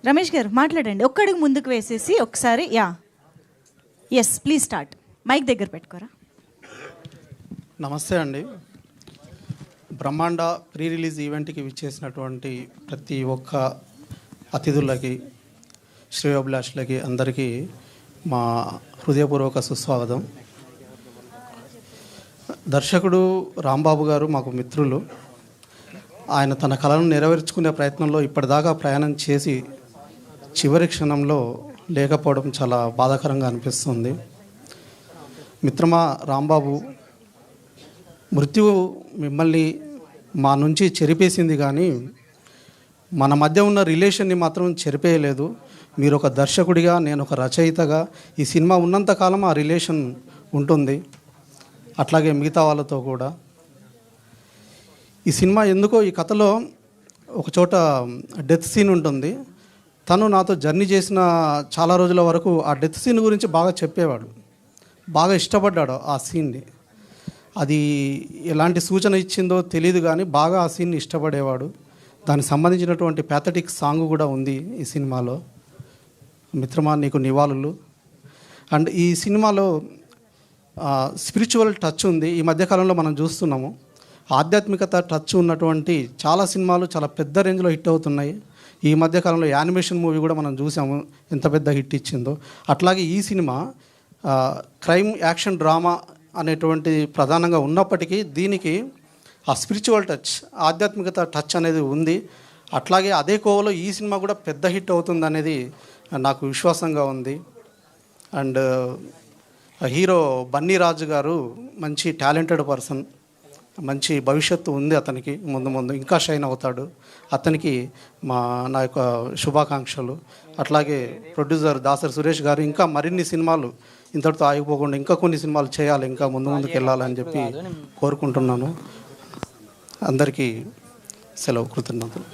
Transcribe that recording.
రమేష్ గారు మాట్లాడండి, ఒక్కడికి ముందుకు వేసేసి ఒకసారి. Yes please start. మైక్ దగ్గర పెట్టుకోరా. నమస్తే అండి. బ్రహ్మాండ ప్రీ రిలీజ్ ఈవెంట్కి విచ్చేసినటువంటి ప్రతి ఒక్క అతిథులకి, శ్రేయోభిలాషులకి అందరికీ మా హృదయపూర్వక సుస్వాగతం. దర్శకుడు రాంబాబు గారు మాకు మిత్రులు. ఆయన తన కళను నెరవేర్చుకునే ప్రయత్నంలో ఇప్పటిదాకా ప్రయాణం చేసి చివరి క్షణంలో లేకపోవడం చాలా బాధాకరంగా అనిపిస్తుంది. మిత్రమా రాంబాబు, మృత్యువు మిమ్మల్ని మా నుంచి చెరిపేసింది, కానీ మన మధ్య ఉన్న రిలేషన్ని మాత్రం చెరిపేయలేదు. మీరు ఒక దర్శకుడిగా, నేను ఒక రచయితగా, ఈ సినిమా ఉన్నంతకాలం ఆ రిలేషన్ ఉంటుంది. అట్లాగే మిగతా వాళ్ళతో కూడా. ఈ సినిమా ఎందుకో, ఈ కథలో ఒక చోట డెత్ సీన్ ఉంటుంది. తను నాతో జర్నీ చేసిన చాలా రోజుల వరకు ఆ డెత్ సీన్ గురించి బాగా చెప్పేవాడు, బాగా ఇష్టపడ్డాడు ఆ సీన్ని. అది ఎలాంటి సూచన ఇచ్చిందో తెలియదు, కానీ బాగా ఆ సీన్ని ఇష్టపడేవాడు. దానికి సంబంధించినటువంటి ప్యాథటిక్ సాంగ్ కూడా ఉంది ఈ సినిమాలో, మిత్రమా నీకు నివాళులు. అండ్ ఈ సినిమాలో స్పిరిచువల్ టచ్ ఉంది. ఈ మధ్యకాలంలో మనం చూస్తున్నాము, ఆధ్యాత్మికత టచ్ ఉన్నటువంటి చాలా సినిమాలు చాలా పెద్ద రేంజ్లో హిట్ అవుతున్నాయి. ఈ మధ్యకాలంలో యానిమేషన్ మూవీ కూడా మనం చూసాము, ఎంత పెద్ద హిట్ ఇచ్చిందో. అట్లాగే ఈ సినిమా క్రైమ్ యాక్షన్ డ్రామా అనేటువంటి ప్రధానంగా ఉన్నప్పటికీ దీనికి ఆ స్పిరిచువల్ టచ్, ఆధ్యాత్మికత టచ్ అనేది ఉంది. అట్లాగే అదే కోవలో ఈ సినిమా కూడా పెద్ద హిట్ అవుతుంది అనేది నాకు విశ్వాసంగా ఉంది. అండ్ హీరో బన్నీ రాజు గారు మంచి టాలెంటెడ్ పర్సన్, మంచి భవిష్యత్తు ఉంది అతనికి. ముందు ముందు ఇంకా షైన్ అవుతాడు. అతనికి నా యొక్క శుభాకాంక్షలు. అట్లాగే ప్రొడ్యూసర్ దాసరి సురేష్ గారు ఇంకా మరిన్ని సినిమాలు ఇంతటితో ఆగిపోకుండా ఇంకా కొన్ని సినిమాలు చేయాలి, ఇంకా ముందుకు వెళ్ళాలని చెప్పి కోరుకుంటున్నాను. అందరికీ సెలవు, కృతజ్ఞతలు.